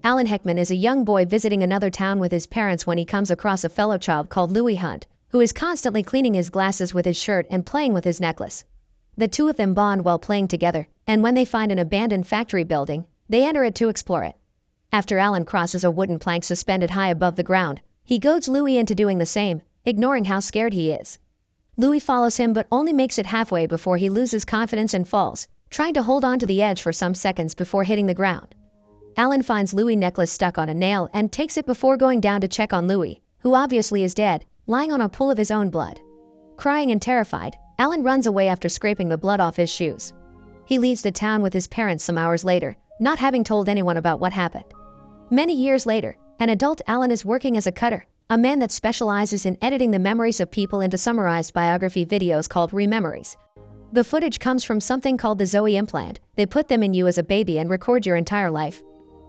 Alan Heckman is a young boy visiting another town with his parents when he comes across a fellow child called Louis Hunt, who is constantly cleaning his glasses with his shirt and playing with his necklace. The two of them bond while playing together, and when they find an abandoned factory building, they enter it to explore it. After Alan crosses a wooden plank suspended high above the ground, he goads Louis into doing the same, ignoring how scared he is. Louis follows him but only makes it halfway before he loses confidence and falls, trying to hold on to the edge for some seconds before hitting the ground. Alan finds Louis' necklace stuck on a nail and takes it before going down to check on Louis, who obviously is dead, lying on a pool of his own blood. Crying and terrified, Alan runs away after scraping the blood off his shoes. He leaves the town with his parents some hours later, not having told anyone about what happened. Many years later, an adult Alan is working as a cutter, a man that specializes in editing the memories of people into summarized biography videos called rememories. The footage comes from something called the Zoe implant. They put them in you as a baby and record your entire life.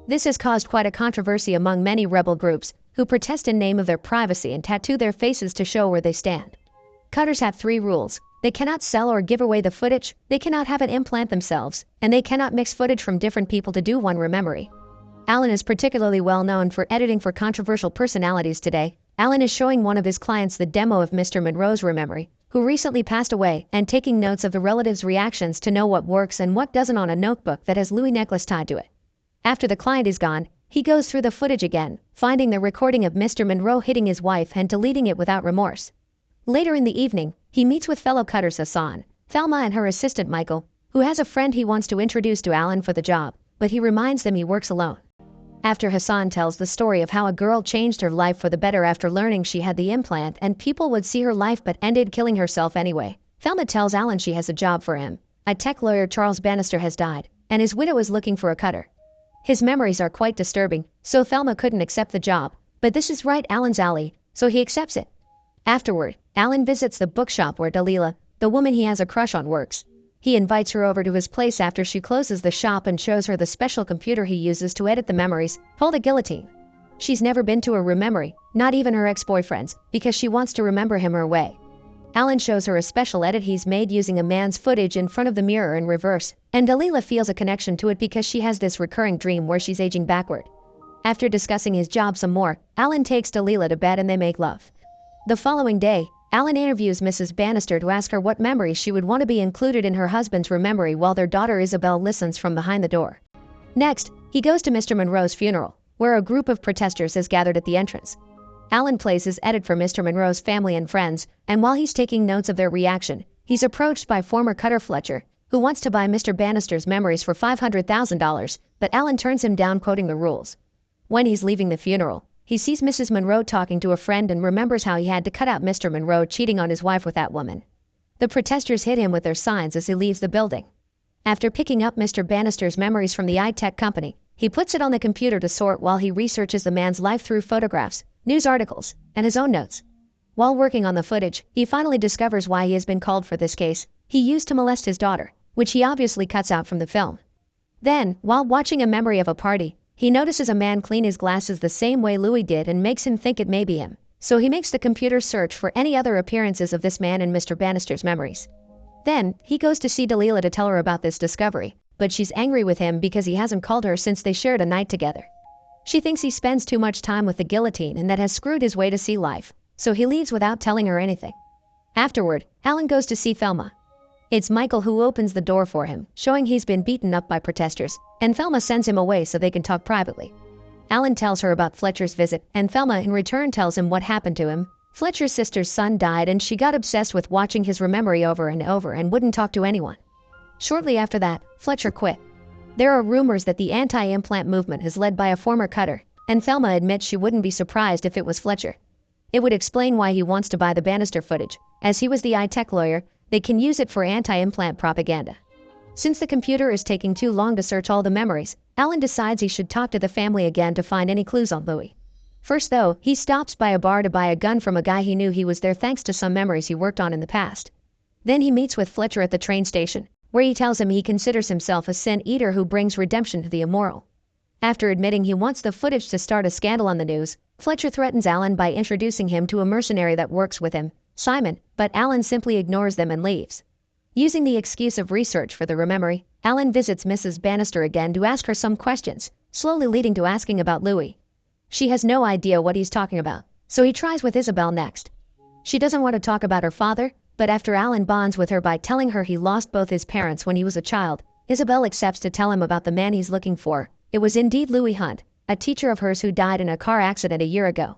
This has caused quite a controversy among many rebel groups who protest in name of their privacy and tattoo their faces to show where they stand. Cutters have 3 rules. They cannot sell or give away the footage, they cannot have an implant themselves, and they cannot mix footage from different people to do one rememory. Alan is particularly well known for editing for controversial personalities today. Alan is showing one of his clients the demo of Mr. Monroe's rememory, who recently passed away, and taking notes of the relatives' reactions to know what works and what doesn't on a notebook that has Louis' necklace tied to it. After the client is gone, he goes through the footage again, finding the recording of Mr. Monroe hitting his wife and deleting it without remorse. Later in the evening, he meets with fellow cutters Hassan, Thelma and her assistant Michael, who has a friend he wants to introduce to Alan for the job, but he reminds them he works alone. After Hassan tells the story of how a girl changed her life for the better after learning she had the implant and people would see her life but ended killing herself anyway, Thelma tells Alan she has a job for him. A tech lawyer Charles Bannister has died, and his widow is looking for a cutter. His memories are quite disturbing, so Thelma couldn't accept the job, but this is right Alan's alley, so he accepts it. Afterward, Alan visits the bookshop where Dalila, the woman he has a crush on, works. He invites her over to his place after she closes the shop and shows her the special computer he uses to edit the memories, called a guillotine. She's never been to a rememory, not even her ex-boyfriend's, because she wants to remember him her way. Alan shows her a special edit he's made using a man's footage in front of the mirror in reverse, and Dalila feels a connection to it because she has this recurring dream where she's aging backward. After discussing his job some more, Alan takes Dalila to bed and they make love. The following day, Alan interviews Mrs. Bannister to ask her what memories she would want to be included in her husband's rememory while their daughter Isabel listens from behind the door. Next, he goes to Mr. Monroe's funeral, where a group of protesters has gathered at the entrance. Alan plays his edit for Mr. Monroe's family and friends, and while he's taking notes of their reaction, he's approached by former cutter Fletcher, who wants to buy Mr. Bannister's memories for $500,000, but Alan turns him down, quoting the rules. When he's leaving the funeral, he sees Mrs. Monroe talking to a friend and remembers how he had to cut out Mr. Monroe cheating on his wife with that woman. The protesters hit him with their signs as he leaves the building. After picking up Mr. Bannister's memories from the iTech company, he puts it on the computer to sort while he researches the man's life through photographs, news articles, and his own notes. While working on the footage, he finally discovers why he has been called for this case. He used to molest his daughter, which he obviously cuts out from the film. Then, while watching a memory of a party, he notices a man clean his glasses the same way Louis did and makes him think it may be him. So he makes the computer search for any other appearances of this man in Mr. Bannister's memories. Then, he goes to see Dalila to tell her about this discovery, but she's angry with him because he hasn't called her since they shared a night together. She thinks he spends too much time with the guillotine and that has screwed his way to sea life, so he leaves without telling her anything. Afterward, Alan goes to see Thelma. It's Michael who opens the door for him, showing he's been beaten up by protesters, and Thelma sends him away so they can talk privately. Alan tells her about Fletcher's visit, and Thelma in return tells him what happened to him. Fletcher's sister's son died and she got obsessed with watching his rememory over and over and wouldn't talk to anyone. Shortly after that, Fletcher quit. There are rumors that the anti-implant movement is led by a former cutter, and Thelma admits she wouldn't be surprised if it was Fletcher. It would explain why he wants to buy the Bannister footage. As he was the iTech lawyer, they can use it for anti-implant propaganda. Since the computer is taking too long to search all the memories, Alan decides he should talk to the family again to find any clues on Louis. First though, he stops by a bar to buy a gun from a guy he knew he was there thanks to some memories he worked on in the past. Then he meets with Fletcher at the train station, where he tells him he considers himself a sin-eater who brings redemption to the immoral. After admitting he wants the footage to start a scandal on the news, Fletcher threatens Alan by introducing him to a mercenary that works with him, Simon, but Alan simply ignores them and leaves. Using the excuse of research for the rememory, Alan visits Mrs. Bannister again to ask her some questions, slowly leading to asking about Louis. She has no idea what he's talking about, so he tries with Isabel next. She doesn't want to talk about her father, but after Alan bonds with her by telling her he lost both his parents when he was a child, Isabel accepts to tell him about the man he's looking for. It was indeed Louis Hunt, a teacher of hers who died in a car accident a year ago.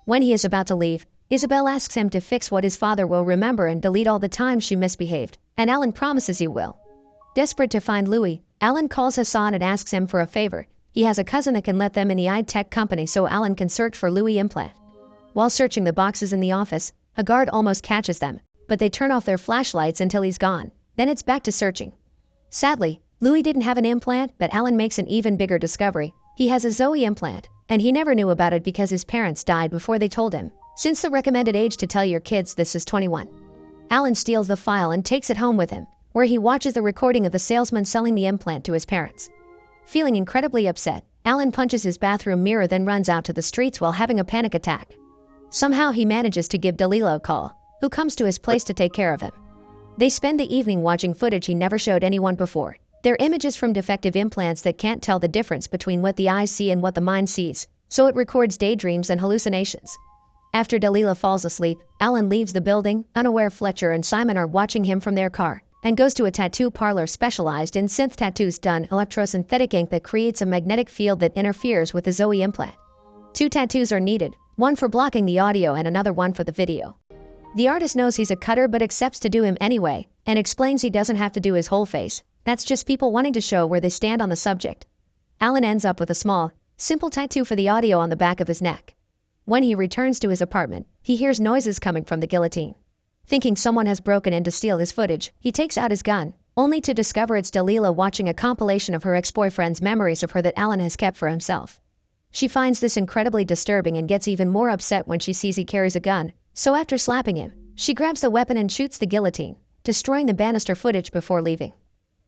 When he is about to leave, Isabel asks him to fix what his father will remember and delete all the times she misbehaved, and Alan promises he will. Desperate to find Louis, Alan calls Hassan and asks him for a favor. He has a cousin that can let them in the eye-tech company so Alan can search for Louis' implant. While searching the boxes in the office, a guard almost catches them, but they turn off their flashlights until he's gone. Then it's back to searching. Sadly, Louis didn't have an implant, but Alan makes an even bigger discovery. He has a Zoe implant, and he never knew about it because his parents died before they told him. Since the recommended age to tell your kids this is 21. Alan steals the file and takes it home with him, where he watches the recording of the salesman selling the implant to his parents. Feeling incredibly upset, Alan punches his bathroom mirror then runs out to the streets while having a panic attack. Somehow he manages to give Dalila a call, who comes to his place to take care of him. They spend the evening watching footage he never showed anyone before. They're images from defective implants that can't tell the difference between what the eyes see and what the mind sees, so it records daydreams and hallucinations. After Dalila falls asleep, Alan leaves the building, unaware Fletcher and Simon are watching him from their car, and goes to a tattoo parlor specialized in synth tattoos done electrosynthetic ink that creates a magnetic field that interferes with the Zoe implant. 2 tattoos are needed, one for blocking the audio and another one for the video. The artist knows he's a cutter but accepts to do him anyway, and explains he doesn't have to do his whole face. That's just people wanting to show where they stand on the subject. Alan ends up with a small, simple tattoo for the audio on the back of his neck. When he returns to his apartment, he hears noises coming from the guillotine. Thinking someone has broken in to steal his footage, he takes out his gun, only to discover it's Dalila watching a compilation of her ex-boyfriend's memories of her that Alan has kept for himself. She finds this incredibly disturbing and gets even more upset when she sees he carries a gun, so after slapping him, she grabs the weapon and shoots the guillotine, destroying the banister footage before leaving.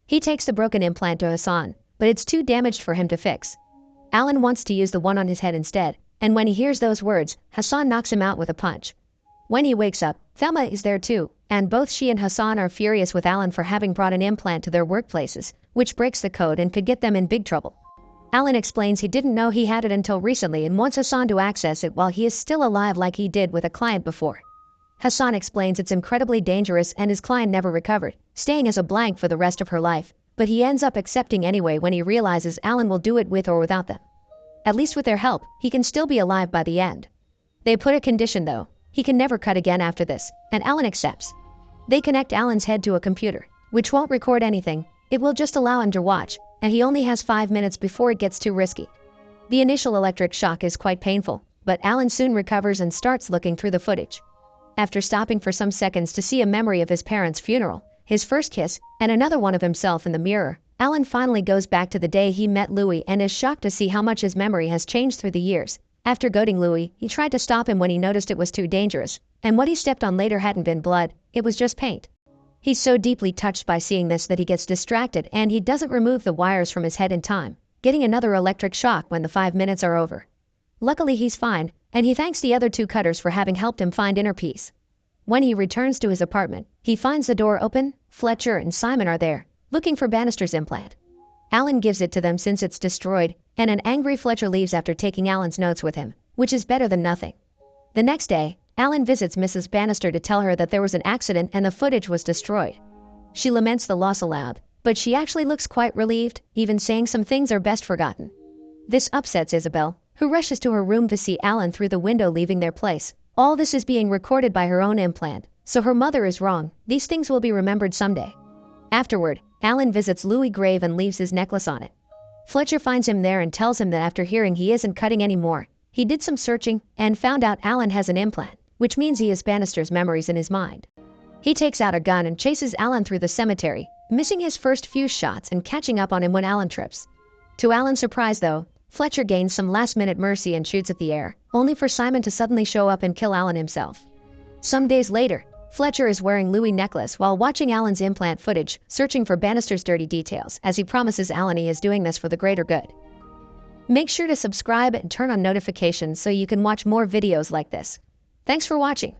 He takes the broken implant to Hassan, but it's too damaged for him to fix. Alan wants to use the one on his head instead, and when he hears those words, Hassan knocks him out with a punch. When he wakes up, Thelma is there too, and both she and Hassan are furious with Alan for having brought an implant to their workplaces, which breaks the code and could get them in big trouble. Alan explains he didn't know he had it until recently and wants Hassan to access it while he is still alive like he did with a client before. Hassan explains it's incredibly dangerous and his client never recovered, staying as a blank for the rest of her life, but he ends up accepting anyway when he realizes Alan will do it with or without them. At least with their help, he can still be alive by the end. They put a condition though, he can never cut again after this, and Alan accepts. They connect Alan's head to a computer, which won't record anything, it will just allow him to watch, and he only has 5 minutes before it gets too risky. The initial electric shock is quite painful, but Alan soon recovers and starts looking through the footage. After stopping for some seconds to see a memory of his parents' funeral, his first kiss, and another one of himself in the mirror, Alan finally goes back to the day he met Louis and is shocked to see how much his memory has changed through the years. After goading Louis, he tried to stop him when he noticed it was too dangerous, and what he stepped on later hadn't been blood, it was just paint. He's so deeply touched by seeing this that he gets distracted and he doesn't remove the wires from his head in time, getting another electric shock when the 5 minutes are over. Luckily he's fine, and he thanks the other 2 cutters for having helped him find inner peace. When he returns to his apartment, he finds the door open, Fletcher and Simon are there, looking for Bannister's implant. Alan gives it to them since it's destroyed, and an angry Fletcher leaves after taking Alan's notes with him, which is better than nothing. The next day, Alan visits Mrs. Bannister to tell her that there was an accident and the footage was destroyed. She laments the loss aloud, but she actually looks quite relieved, even saying some things are best forgotten. This upsets Isabel, who rushes to her room to see Alan through the window leaving their place. All this is being recorded by her own implant, so her mother is wrong. These things will be remembered someday. Afterward, Alan visits Louis' grave and leaves his necklace on it. Fletcher finds him there and tells him that after hearing he isn't cutting anymore, he did some searching and found out Alan has an implant, which means he has Bannister's memories in his mind. He takes out a gun and chases Alan through the cemetery, missing his first few shots and catching up on him when Alan trips. To Alan's surprise though, Fletcher gains some last-minute mercy and shoots at the air, only for Simon to suddenly show up and kill Alan himself. Some days later, Fletcher is wearing Louis' necklace while watching Alan's implant footage, searching for Bannister's dirty details, as he promises Alan he is doing this for the greater good. Make sure to subscribe and turn on notifications so you can watch more videos like this. Thanks for watching.